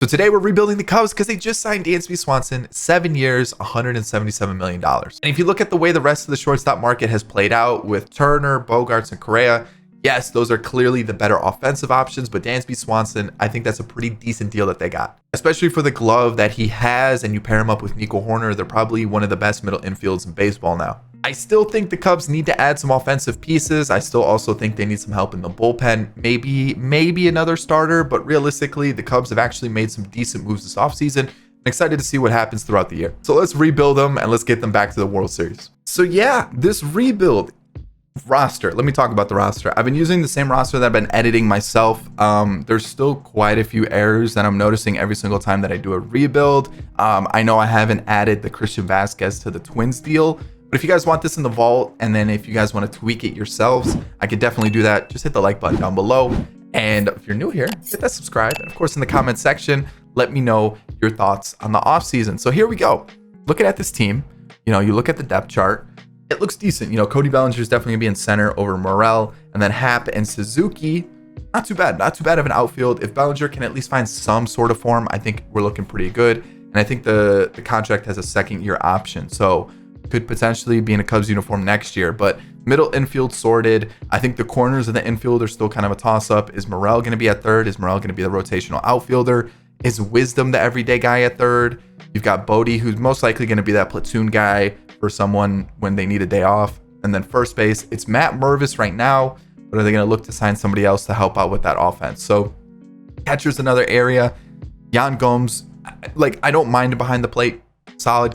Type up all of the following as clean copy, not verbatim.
So today we're rebuilding the Cubs because they just signed Dansby Swanson, 7 years, $177 million. And if you look at the way the rest of the shortstop market has played out with Turner, Bogarts, and Correa, yes, those are clearly the better offensive options, but Dansby Swanson, I think that's a pretty decent deal that they got. Especially for the glove that he has, and you pair him up with Nico Horner, they're probably one of the best middle infields in baseball now. I still think the Cubs need to add some offensive pieces. I still also think they need some help in the bullpen. Maybe another starter, but realistically, the Cubs have actually made some decent moves this offseason. I'm excited to see what happens throughout the year. So let's rebuild them and let's get them back to the World Series. So yeah, this rebuild roster. Let me talk about the roster. I've been using the same roster that I've been editing myself. There's still quite a few errors that I'm noticing every single time that I do a rebuild. I know I haven't added the Christian Vasquez to the Twins deal. But if you guys want this in the vault, and then if you guys want to tweak it yourselves, I could definitely do that. Just hit the like button down below. And if you're new here, hit that subscribe. And of course, in the comment section, let me know your thoughts on the offseason. So here we go. Looking at this team, you look at the depth chart, it looks decent. Cody Bellinger is definitely gonna be in center over Morel, and then Happ and Suzuki. Not too bad of an outfield. If Bellinger can at least find some sort of form, I think we're looking pretty good. And I think the contract has a second-year option. So could potentially be in a Cubs uniform next year, but middle infield sorted. I think the corners of the infield are still kind of a toss-up. Is Morel going to be at third? Is Morel going to be the rotational outfielder? Is Wisdom the everyday guy at third? You've got Bodie, who's most likely going to be that platoon guy for someone when they need a day off. And then first base, it's Matt Mervis right now, but are they going to look to sign somebody else to help out with that offense? So catcher's another area. Yan Gomes, I don't mind him behind the plate. Solid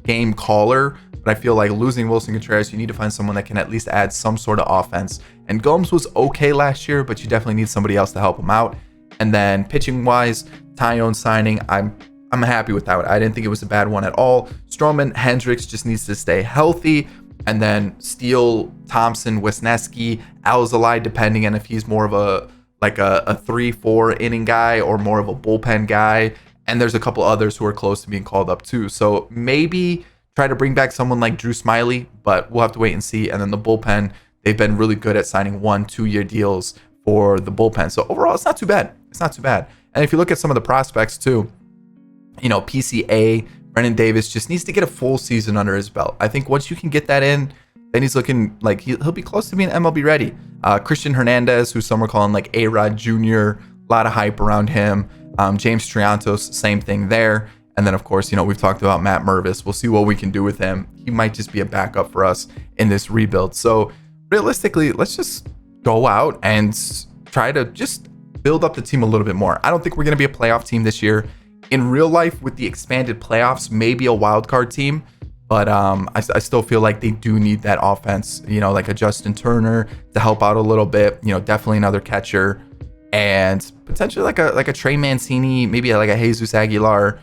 game caller, but I feel like losing Wilson Contreras, you need to find someone that can at least add some sort of offense. And Gomes was okay last year, but you definitely need somebody else to help him out. And then pitching wise, Tyone signing, I'm happy with that. I didn't think it was a bad one at all. Stroman, Hendricks just needs to stay healthy. And then Steele, Thompson, Wisniewski, Alzolay, depending on if he's more of a 3-4 inning guy or more of a bullpen guy. And there's a couple others who are close to being called up too. So maybe try to bring back someone like Drew Smiley, but we'll have to wait and see. And then the bullpen, they've been really good at signing 1-2-year deals for the bullpen. So overall, it's not too bad. And if you look at some of the prospects too, PCA, Brennan Davis just needs to get a full season under his belt. I think once you can get that in, then he's looking like he'll be close to being MLB ready. Christian Hernandez, who some are calling like A-Rod Jr., a lot of hype around him. James Triantos, same thing there. And then, of course, we've talked about Matt Mervis. We'll see what we can do with him. He might just be a backup for us in this rebuild. So realistically, let's just go out and try to just build up the team a little bit more. I don't think we're going to be a playoff team this year. In real life, with the expanded playoffs, maybe a wild card team. But I still feel like they do need that offense, like a Justin Turner to help out a little bit. Definitely another catcher. And potentially like a Trey Mancini, maybe like a Jesus Aguilar,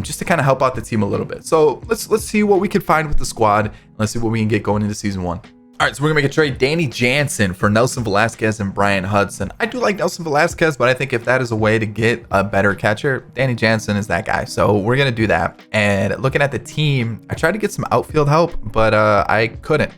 just to kind of help out the team a little bit. So let's see what we can find with the squad. Let's see what we can get going into season 1. All right, so we're gonna make a trade Danny Jansen for Nelson Velasquez and Brian Hudson. I do like Nelson Velasquez, but I think if that is a way to get a better catcher, Danny Jansen is that guy. So we're gonna do that. And looking at the team, I tried to get some outfield help, but I couldn't.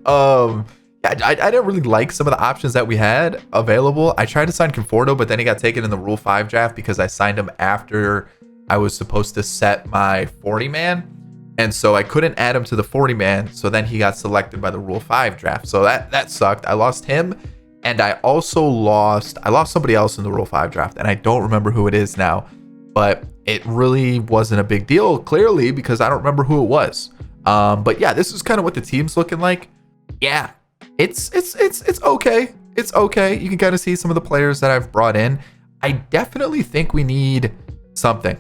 I didn't really like some of the options that we had available. I tried to sign Conforto, but then he got taken in the Rule 5 draft because I signed him after I was supposed to set my 40-man. And so I couldn't add him to the 40-man. So then he got selected by the Rule 5 draft. So that sucked. I lost him. And I also lost somebody else in the Rule 5 draft. And I don't remember who it is now. But it really wasn't a big deal, clearly, because I don't remember who it was. But yeah, this is kind of what the team's looking like. Yeah. It's okay. It's okay. You can kind of see some of the players that I've brought in. I definitely think we need something.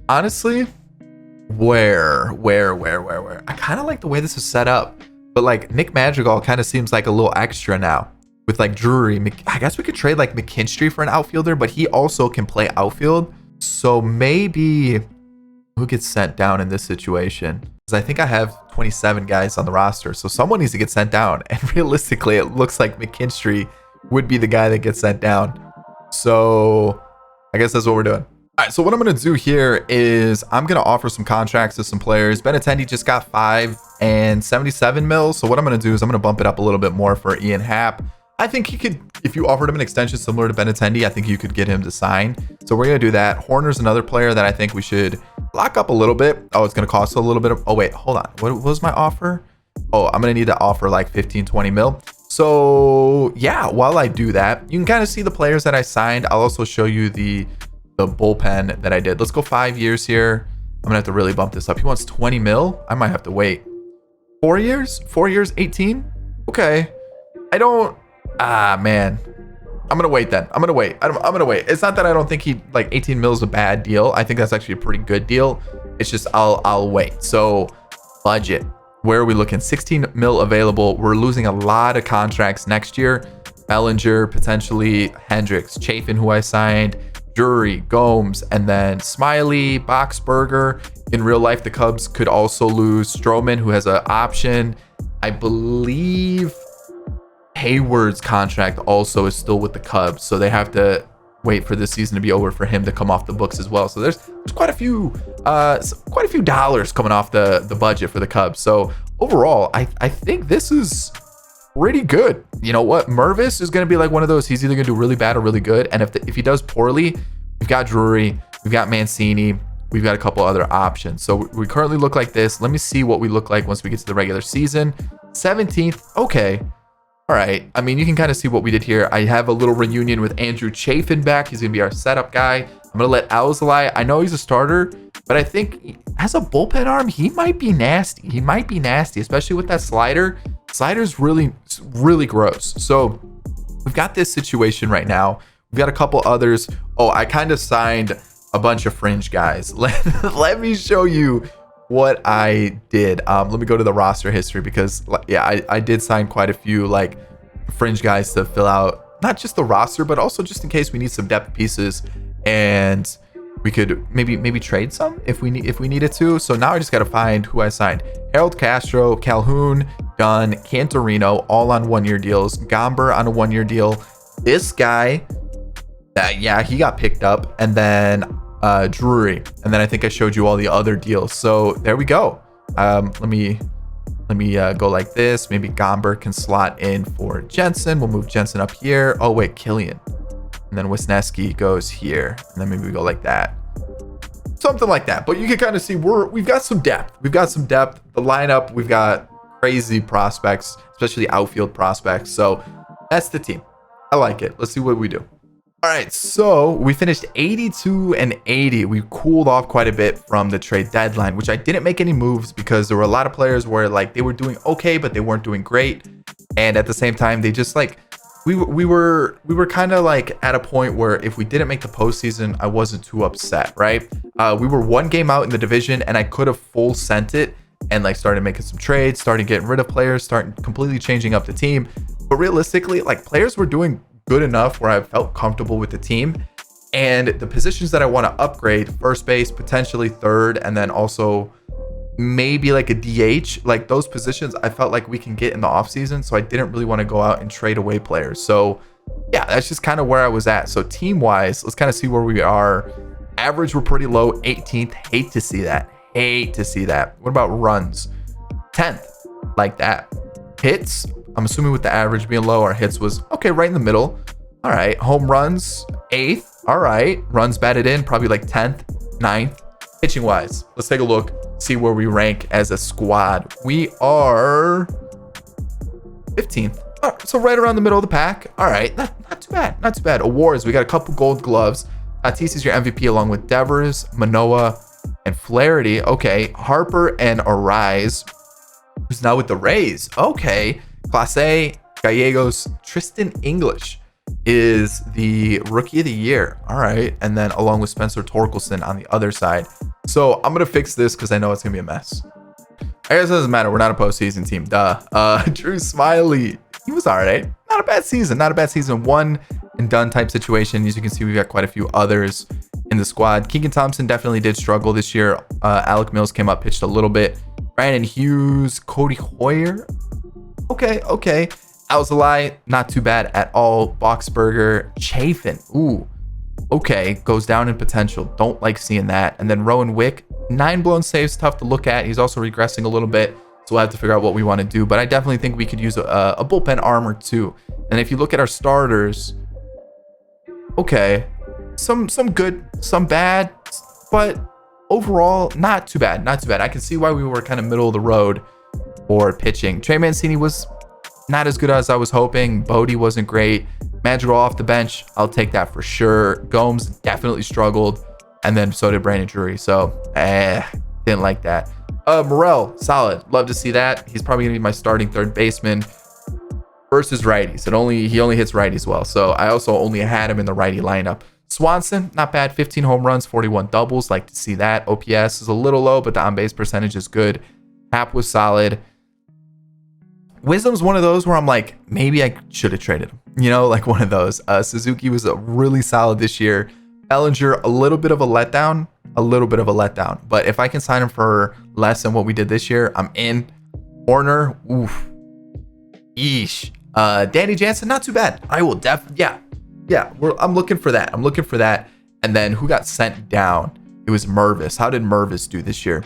Honestly, where? I kind of like the way this is set up, but like Nick Madrigal kind of seems like a little extra now with like Drury. I guess we could trade like McKinstry for an outfielder, but he also can play outfield. So maybe who gets sent down in this situation? Because I think I have 27 guys on the roster, so someone needs to get sent down. And realistically, it looks like McKinstry would be the guy that gets sent down. So I guess that's what we're doing. All right, so what I'm going to do here is I'm going to offer some contracts to some players. Benintendi just got $5 and $77 million. So what I'm going to do is I'm going to bump it up a little bit more for Ian Happ. I think he could, if you offered him an extension similar to Benintendi, I think you could get him to sign. So we're going to do that. Horner's another player that I think we should lock up a little bit. Oh, it's going to cost a little bit of, oh wait, hold on. What was my offer? Oh, I'm going to need to offer like 15, 20 mil. So yeah, while I do that, you can kind of see the players that I signed. I'll also show you the bullpen that I did. Let's go 5 years here. I'm going to have to really bump this up. He wants 20 mil. I might have to wait. 4 years? 4 years, 18? Okay. Man. I'm going to wait then. I'm going to wait. I'm going to wait. It's not that I don't think 18 mil is a bad deal. I think that's actually a pretty good deal. It's just I'll wait. So budget. Where are we looking? 16 mil available. We're losing a lot of contracts next year. Bellinger, potentially Hendricks, Chafin, who I signed, Drury, Gomes, and then Smiley, Boxberger. In real life, the Cubs could also lose Stroman, who has an option. I believe Hayward's contract also is still with the Cubs, so they have to wait for this season to be over for him to come off the books as well. So there's quite a few dollars coming off the budget for the Cubs. So overall, I think this is pretty good. You know what? Mervis is going to be like one of those. He's either going to do really bad or really good. And if he does poorly, we've got Drury, we've got Mancini, we've got a couple other options. So we currently look like this. Let me see what we look like once we get to the regular season. 17th. Okay. All right. I mean, you can kind of see what we did here. I have a little reunion with Andrew Chafin back. He's going to be our setup guy. I'm going to let Alzolay. I know he's a starter, but I think as a bullpen arm, he might be nasty. He might be nasty, especially with that slider. Slider's really, really gross. So we've got this situation right now. We've got a couple others. Oh, I kind of signed a bunch of fringe guys. Let me show you what I did. Let me go to the roster history because yeah, I did sign quite a few like fringe guys to fill out not just the roster, but also just in case we need some depth pieces and we could maybe trade some if we needed to. So now I just got to find who I signed. Harold Castro, Calhoun, Dunn, Cantorino, all on 1 year deals. Gomber on a 1 year deal. This guy, yeah, he got picked up, and then Drury, and then I think I showed you all the other deals. So there we go. Let me go like this. Maybe Gomber can slot in for Jensen. We'll move Jensen up here. Oh wait, Killian, and then Wisniewski goes here, and then maybe we go like that, something like that. But you can kind of see we've got some depth. The lineup, we've got crazy prospects, especially outfield prospects. So that's the team. I like it. Let's see what we do. All right, so we finished 82 and 80. We cooled off quite a bit from the trade deadline, which I didn't make any moves because there were a lot of players where like they were doing okay, but they weren't doing great. And at the same time, they just like we were kind of like at a point where if we didn't make the postseason, I wasn't too upset, right? We were 1 game out in the division, and I could have full sent it and like started making some trades, started getting rid of players, starting completely changing up the team. But realistically, like players were doing good enough where I felt comfortable with the team, and the positions that I want to upgrade, first base, potentially third, and then also maybe like a DH, like those positions I felt like we can get in the offseason. So I didn't really want to go out and trade away players. So yeah, that's just kind of where I was at. So team wise, let's kind of see where we are. Average, we're pretty low, 18th. Hate to see that. What about runs? 10th, like that. Hits, I'm assuming with the average being low, our hits was okay, right in the middle. All right. Home runs, 8th. All right. Runs batted in, probably like 10th, 9th. Pitching wise, let's take a look, see where we rank as a squad. We are 15th. Oh, so right around the middle of the pack. All right. Not too bad. Not too bad. Awards, we got a couple gold gloves. Tatis is your MVP along with Devers, Manoah, and Flaherty. Okay. Harper and Arise, who's now with the Rays. Okay. Class A, Gallegos, Tristan English is the rookie of the year. All right. And then along with Spencer Torkelson on the other side. So I'm going to fix this because I know it's going to be a mess. I guess it doesn't matter. We're not a postseason team. Duh. Drew Smiley, he was all right. Not a bad season. One and done type situation. As you can see, we've got quite a few others in the squad. Keegan Thompson definitely did struggle this year. Alec Mills came up, pitched a little bit. Brandon Hughes, Cody Hoyer. Okay. Alzolay, not too bad at all. Boxberger, Chafin. Ooh. Okay. Goes down in potential. Don't like seeing that. And then Rowan Wick, 9 blown saves, tough to look at. He's also regressing a little bit. So we'll have to figure out what we want to do. But I definitely think we could use a bullpen arm or two. And if you look at our starters, okay, some good, some bad, but overall, not too bad. Not too bad. I can see why we were kind of middle of the road for pitching. Trey Mancini was not as good as I was hoping. Bodie wasn't great. Madrigal off the bench, I'll take that for sure. Gomes definitely struggled, and then so did Brandon Drury. So, didn't like that. Morel, solid. Love to see that. He's probably gonna be my starting third baseman versus righties. He only hits righties well. So I also only had him in the righty lineup. Swanson, not bad. 15 home runs, 41 doubles. Like to see that. OPS is a little low, but the on-base percentage is good. Hap was solid. Wisdom's one of those where I'm like, maybe I should have traded him. You know, like one of those. Suzuki was really solid this year. Bellinger, a little bit of a letdown. But if I can sign him for less than what we did this year, I'm in. Warner, oof. Yeesh. Danny Jansen, not too bad. I will I'm looking for that. And then who got sent down? It was Mervis. How did Mervis do this year?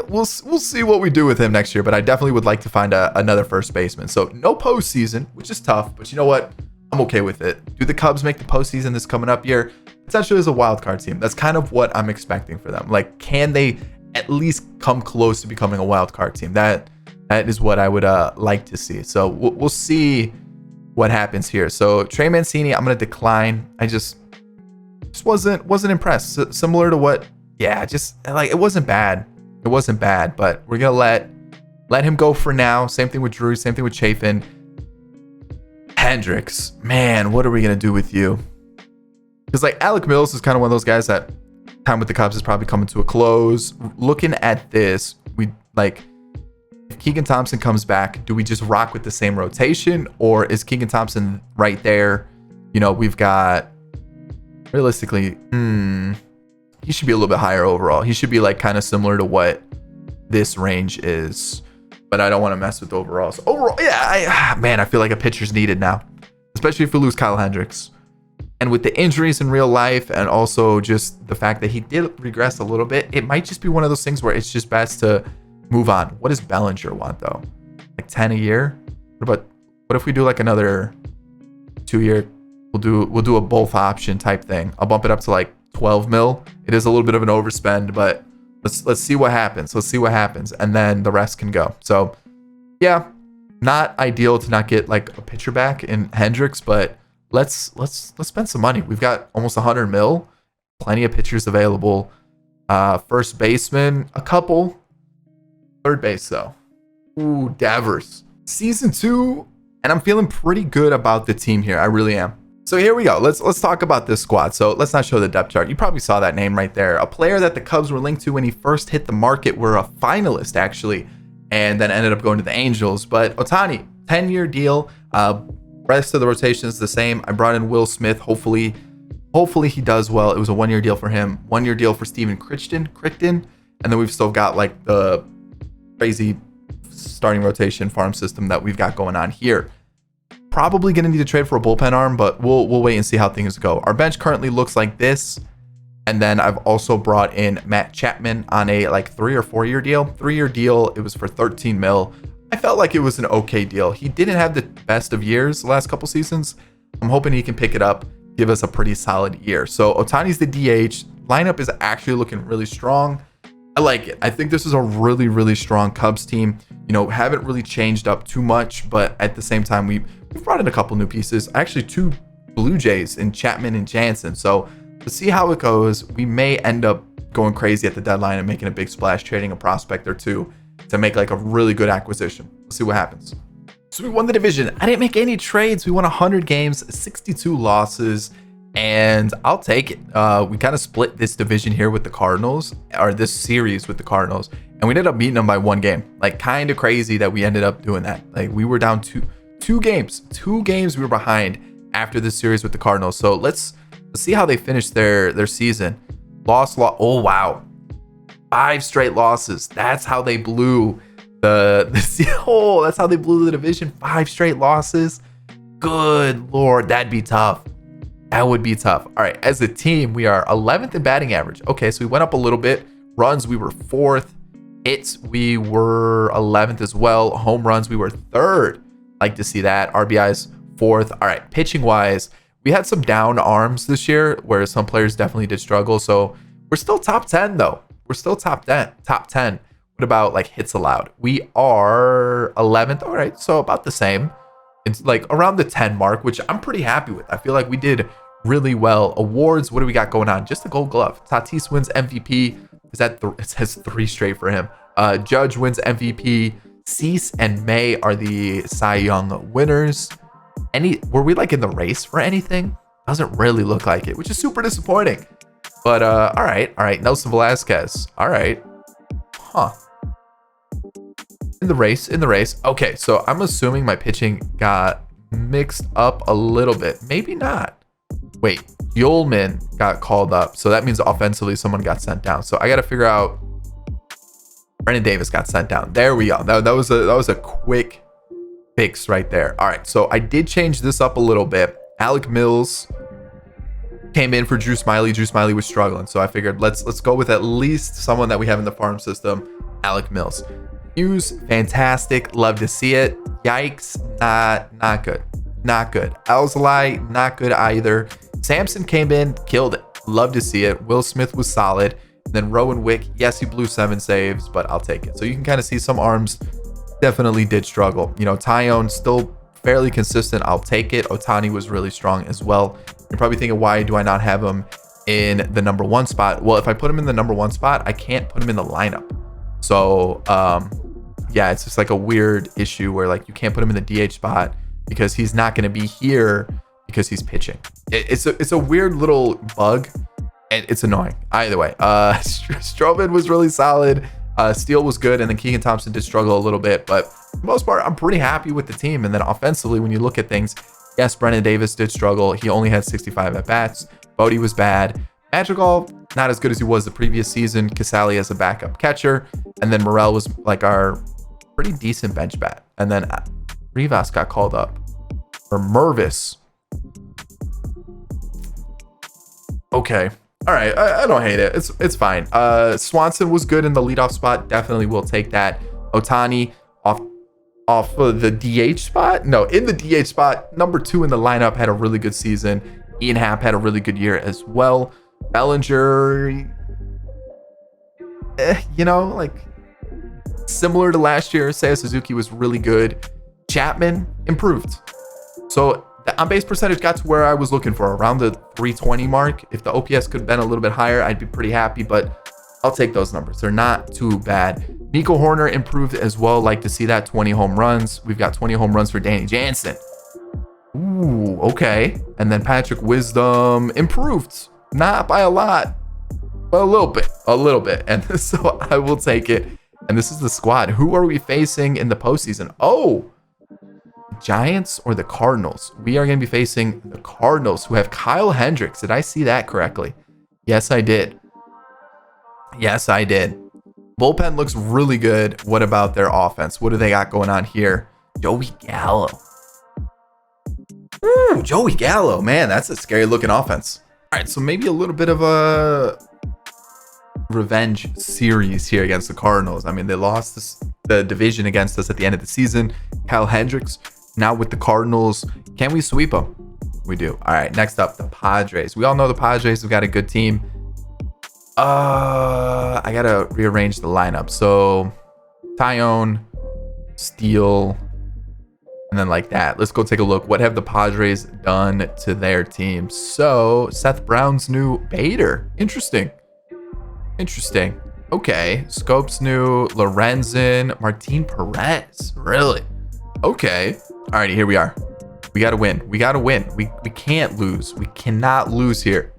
We'll see what we do with him next year, but I definitely would like to find another first baseman. So no postseason, which is tough, but you know what? I'm okay with it. Do the Cubs make the postseason this coming up year? Potentially as a wild card team. That's kind of what I'm expecting for them. Like, can they at least come close to becoming a wild card team? That is what I would like to see. So we'll see what happens here. So Trey Mancini, I'm gonna decline. I just wasn't impressed. Similar to what, just like it wasn't bad, but we're gonna let him go for now. Same thing with Drury, same thing with Chafin. Hendricks, man, what are we gonna do with you? Because like Alec Mills is kind of one of those guys that time with the Cubs is probably coming to a close. Looking at this, if Keegan Thompson comes back, do we just rock with the same rotation, or is Keegan Thompson right there? You know, we've got realistically, he should be a little bit higher overall. He should be like kind of similar to what this range is, but I don't want to mess with overall. So overall, I feel like a pitcher's needed now, especially if we lose Kyle Hendricks. And with the injuries in real life, and also just the fact that he did regress a little bit, it might just be one of those things where it's just best to move on. What does Bellinger want though? Like 10 a year? What if we do like another 2 year? We'll do a both option type thing. I'll bump it up to like 12 mil. It is a little bit of an overspend, but let's see what happens. And then the rest can go. So yeah, not ideal to not get like a pitcher back in Hendricks, but let's spend some money. We've got almost 100 mil, plenty of pitchers available. First baseman, a couple. Third base though. Ooh, Davers. Season 2, and I'm feeling pretty good about the team here. I really am. So here we go. Let's talk about this squad. So let's not show the depth chart. You probably saw that name right there. A player that the Cubs were linked to when he first hit the market. Were a finalist actually, and then ended up going to the Angels. But Ohtani, 10-year deal. Rest of the rotation is the same. I brought in Will Smith. Hopefully he does well. It was a 1-year deal for him. 1-year deal for Steven Crichton. And then we've still got like the crazy starting rotation farm system that we've got going on here. Probably going to need to trade for a bullpen arm, but we'll wait and see how things go. Our bench currently looks like this. And then I've also brought in Matt Chapman on a like 3 or 4 year deal. 3-year deal. It was for 13 mil. I felt like it was an okay deal. He didn't have the best of years the last couple seasons. I'm hoping he can pick it up, give us a pretty solid year. So Ohtani's the DH. Lineup is actually looking really strong. I like it. I think this is a really, really strong Cubs team. You know, haven't really changed up too much, but at the same time, we've brought in a couple new pieces. Actually, 2 Blue Jays in Chapman and Jansen. So to see how it goes, we may end up going crazy at the deadline and making a big splash, trading a prospect or two to make like a really good acquisition. Let's see what happens. So we won the division. I didn't make any trades. We won 100 games, 62 losses. And I'll take it. We kind of split this division here with the Cardinals, or this series with the Cardinals, and we ended up beating them by 1 game. Like, kind of crazy that we ended up doing that. Like, we were down two games we were behind after this series with the Cardinals. So let's see how they finished their season. Oh wow, 5 straight losses. That's how they blew that's how they blew the division. 5 straight losses. Good Lord, that'd be tough. That would be tough. All right, as a team, we are 11th in batting average. Okay, so we went up a little bit. Runs, we were 4th. Hits, we were 11th as well. Home runs, we were 3rd. Like to see that. RBIs, 4th. All right, pitching wise, we had some down arms this year where some players definitely did struggle. So we're still top 10 though. We're still top 10. Top 10. What about like hits allowed? We are 11th. All right, so about the same. It's like around the 10 mark, which I'm pretty happy with. I feel like we did really well. Awards, what do we got going on? Just a Gold Glove. Tatis wins MVP. Is that it says 3 straight for him. Judge wins MVP. Cease and May are the Cy Young winners. Were we like in the race for anything? Doesn't really look like it, which is super disappointing. But all right. Nelson Velasquez. All right. Huh. In the race. Okay, so I'm assuming my pitching got mixed up a little bit. Maybe not. Wait, Yulman got called up. So that means offensively someone got sent down. So I got to figure out. Brennan Davis got sent down. There we go. That was a quick fix right there. All right, so I did change this up a little bit. Alec Mills came in for Drew Smiley. Drew Smiley was struggling, so I figured let's go with at least someone that we have in the farm system. Alec Mills. Hughes, fantastic. Love to see it. Yikes, not good. Not good. Alzolay, not good either. Sampson came in, killed it. Love to see it. Will Smith was solid. And then Rowan Wick, yes, he blew 7 saves, but I'll take it. So you can kind of see some arms definitely did struggle. You know, Tyone still fairly consistent. I'll take it. Ohtani was really strong as well. You're probably thinking, why do I not have him in the number 1 spot? Well, if I put him in the number 1 spot, I can't put him in the lineup. So, yeah, it's just like a weird issue where like you can't put him in the DH spot because he's not going to be here because he's pitching. It's a weird little bug, and it's annoying. Either way, Stroman was really solid. Steele was good, and then Keegan Thompson did struggle a little bit, but for the most part, I'm pretty happy with the team. And then offensively, when you look at things, yes, Brennan Davis did struggle. He only had 65 at bats. Bodie was bad. Madrigal, not as good as he was the previous season. Casali as a backup catcher, and then Morel was like our pretty decent bench bat. And then Rivas got called up, or Mervis. Okay. All right. I don't hate it. It's fine. Swanson was good in the leadoff spot. Definitely will take that. Ohtani off of the DH spot. No, in the DH spot. Number 2 in the lineup, had a really good season. Ian Happ had a really good year as well. Bellinger, you know, like similar to last year. Seiya Suzuki was really good. Chapman improved. So the on-base percentage got to where I was looking for, around the 320 mark. If the OPS could have been a little bit higher, I'd be pretty happy, but I'll take those numbers. They're not too bad. Nico Horner improved as well. Like to see that. 20 home runs. We've got 20 home runs for Danny Jansen. Ooh, okay. And then Patrick Wisdom improved. Not by a lot, but a little bit. And so I will take it. And this is the squad. Who are we facing in the postseason? Oh, Giants or the Cardinals? We are going to be facing the Cardinals, who have Kyle Hendricks. Did I see that correctly? Yes, I did. Bullpen looks really good. What about their offense? What do they got going on here? Joey Gallo. Ooh, Joey Gallo. Man, that's a scary looking offense. All right, so maybe a little bit of a revenge series here against the Cardinals. I mean, they lost the division against us at the end of the season. Kyle Hendricks now with the Cardinals. Can we sweep them? We do. All right, next up, the Padres. We all know the Padres have got a good team. I gotta rearrange the lineup. So Tyone, Steele, and then like that. Let's go take a look. What have the Padres done to their team? So Seth Brown's new Bader. Interesting. Okay. Scopes new Lorenzen, Martin Perez. Really? Okay. Alrighty, here we are. We gotta win. We can't lose. We cannot lose here.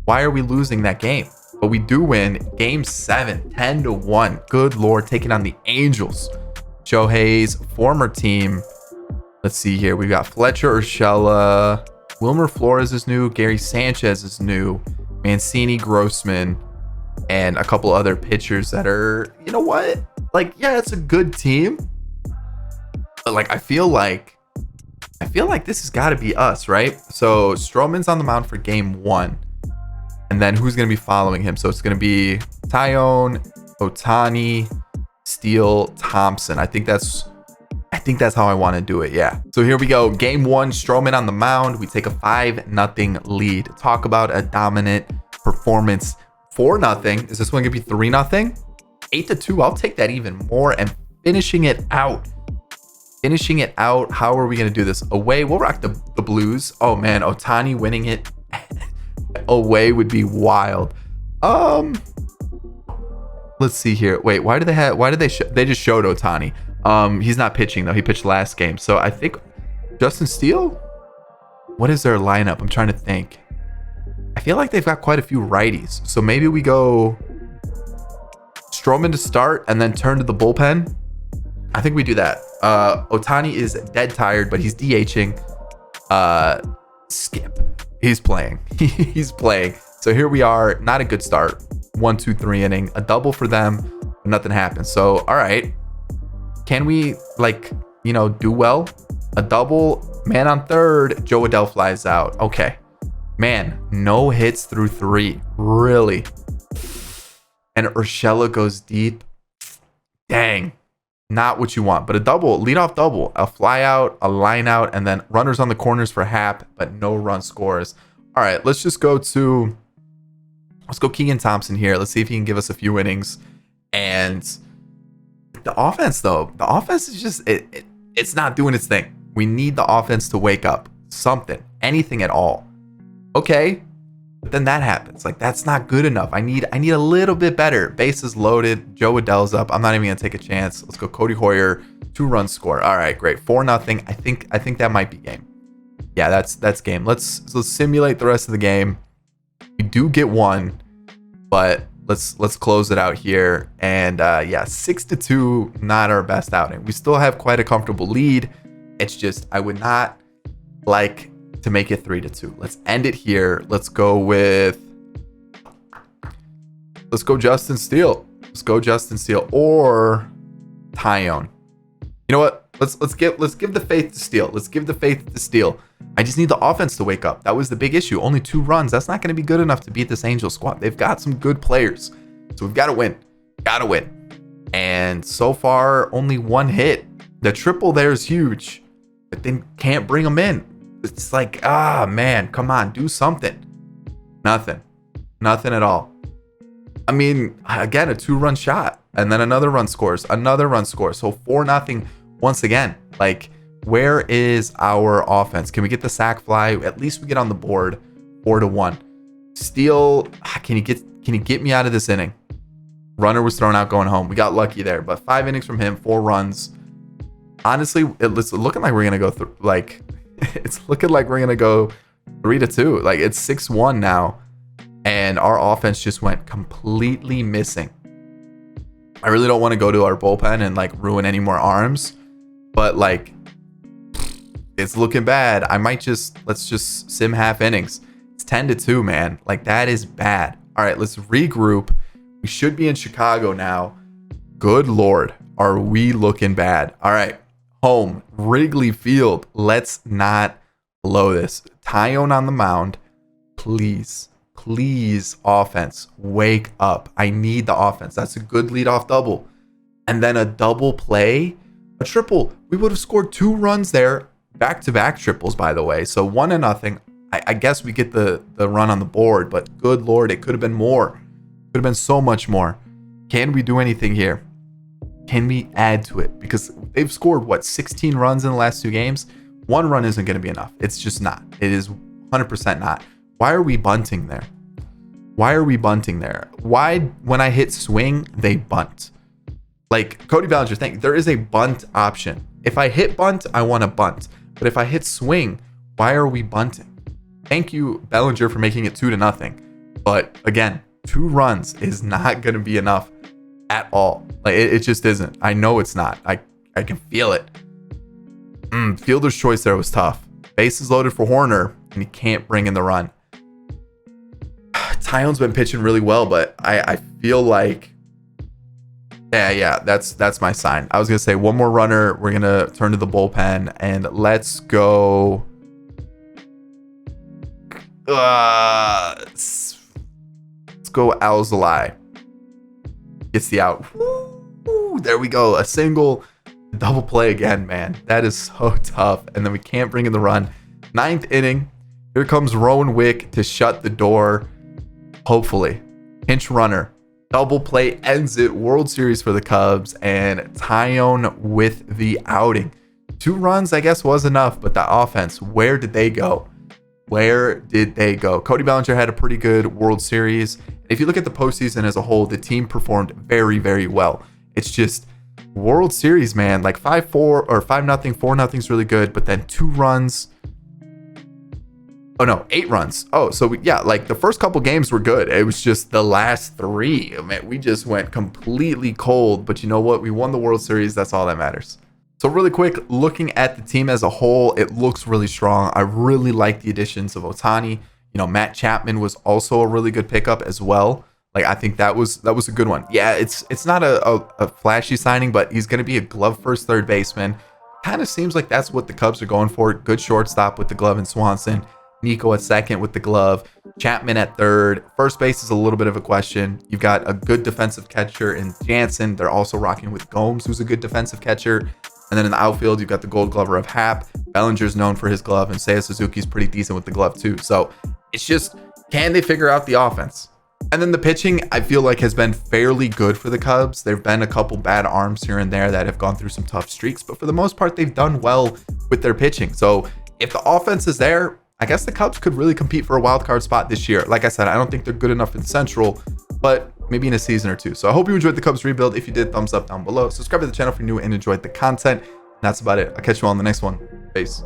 Why are we losing that game? But we do win game 7, 10-1. Good Lord, taking on the Angels. Shohei's former team. Let's see here. We got Fletcher Urshela. Wilmer Flores is new. Gary Sanchez is new. Mancini, Grossman, and a couple other pitchers that are, you know what? Like, yeah, it's a good team. But like, I feel like this has got to be us, right? So Stroman's on the mound for game 1. And then who's going to be following him? So it's going to be Tyone, Ohtani, Steele, Thompson. I think that's how I want to do it. Yeah. So here we go. Game 1, Stroman on the mound. We take a 5-0 lead. Talk about a dominant performance. 4-0. Is this one gonna be 3-0? 8-2. I'll take that even more. And finishing it out. How are we gonna do this? Away, we'll rock the Blues. Oh man, Ohtani winning it away would be wild. Let's see here. Wait, they just showed Ohtani. He's not pitching though. He pitched last game. So I think Justin Steele. What is their lineup? I'm trying to think. I feel like they've got quite a few righties. So maybe we go Stroman to start and then turn to the bullpen. I think we do that. Ohtani is dead tired, but he's DHing. Skip. He's playing. He's playing. So here we are. Not a good start. 1, 2, 3 inning. A double for them. But nothing happened. So, all right. Can we, do well? A double. Man on third. Joe Adell flies out. Okay. Man, no hits through 3. Really? And Urshela goes deep. Dang. Not what you want, but a double, leadoff double, a fly out, a line out, and then runners on the corners for Hap, but no run scores. All right, let's go Keegan Thompson here. Let's see if he can give us a few innings. And the offense, though, is just, it's not doing its thing. We need the offense to wake up. Something, anything at all. Okay, but then that happens. That's not good enough. I need a little bit better. Bases loaded. Joe Adell's up. I'm not even gonna take a chance. Let's go Cody Hoyer. 2-run score. All right, great. 4-0. I think that might be game. Yeah, that's game. Let's simulate the rest of the game. We do get one, but let's close it out here. And 6-2, not our best outing. We still have quite a comfortable lead. It's just I would not like to make it 3-2. Let's end it here. Let's go Justin Steele. Or Tyone. You know what? Let's give the faith to Steele. I just need the offense to wake up. That was the big issue. Only 2 runs. That's not going to be good enough to beat this Angels squad. They've got some good players. So we've got to win. And so far, only 1 hit. The triple there is huge, but then can't bring them in. It's man, come on, do something. Nothing at all. I mean, again, a 2-run shot, and then another run scores. So 4-0 once again. Where is our offense? Can we get the sack fly? At least we get on the board. 4-1. Steele, can you get me out of this inning? Runner was thrown out going home. We got lucky there, but 5 innings from him, 4 runs. Honestly, it's looking like we're gonna go through. It's looking like we're gonna go 3-2. It's 6-1 now, and our offense just went completely missing. I really don't want to go to our bullpen and ruin any more arms, but it's looking bad. Let's just sim half innings. It's 10-2, man. That is bad. All right, let's regroup. We should be in Chicago now. Good Lord, are we looking bad? All right. Home, Wrigley Field. Let's not blow this. Tyone on the mound. Please, offense, wake up. I need the offense. That's a good leadoff double. And then a double play, a triple. We would have scored 2 runs there. Back-to-back triples, by the way. So 1-0. I guess we get the run on the board, but good Lord, it could have been more. Could have been so much more. Can we do anything here? Can we add to it? Because they've scored, 16 runs in the last 2 games? 1 run isn't going to be enough. It's just not. It is 100% not. Why are we bunting there? Why, when I hit swing, they bunt? Cody Bellinger, there is a bunt option. If I hit bunt, I want to bunt. But if I hit swing, why are we bunting? Thank you, Bellinger, for making it 2-0. But again, 2 runs is not going to be enough at all. It just isn't. I know it's not. I can feel it. Fielder's choice there was tough. Bases loaded for Horner, and he can't bring in the run. Tyone's been pitching really well, but I feel that's my sign. I was gonna say 1 more runner. We're gonna turn to the bullpen, and let's go. Let's go Alzolay. Gets the out. Ooh, there we go. A single, double play again, man. That is so tough. And then we can't bring in the run. 9th inning. Here comes Rowan Wick to shut the door. Hopefully. Pinch runner. Double play ends it. World Series for the Cubs. And Tyone with the outing. 2 runs, I guess, was enough. But the offense, where did they go? Where did they go? Cody Bellinger had a pretty good World Series. If you look at the postseason as a whole, the team performed very, very well. It's just World Series, man. Like 5-4 or 5-0, 4-0 is really good. But then 2 runs. Oh no, 8 runs. Oh, so yeah, like the first couple games were good. It was just the last 3. I mean, we just went completely cold. But you know what? We won the World Series. That's all that matters. So really quick, looking at the team as a whole, it looks really strong. I really like the additions of Ohtani. You know, Matt Chapman was also a really good pickup as well. Like, I think that was a good one. Yeah, it's not a flashy signing, but he's going to be a glove first third baseman. Kind of seems like that's what the Cubs are going for. Good shortstop with the glove and Swanson. Nico at second with the glove. Chapman at third. First base is a little bit of a question. You've got a good defensive catcher in Jansen. They're also rocking with Gomes, who's a good defensive catcher. And then in the outfield, you've got the Gold Glover of Happ. Bellinger's known for his glove, and Seiya Suzuki's pretty decent with the glove too. So it's just, can they figure out the offense? And then the pitching, I feel like, has been fairly good for the Cubs. There have been a couple bad arms here and there that have gone through some tough streaks, but for the most part, they've done well with their pitching. So if the offense is there, I guess the Cubs could really compete for a wild card spot this year. Like I said, I don't think they're good enough in Central, but maybe in a season or 2. So I hope you enjoyed the Cubs rebuild. If you did, thumbs up down below. Subscribe to the channel if you're new and enjoyed the content. And that's about it. I'll catch you all in the next one. Peace.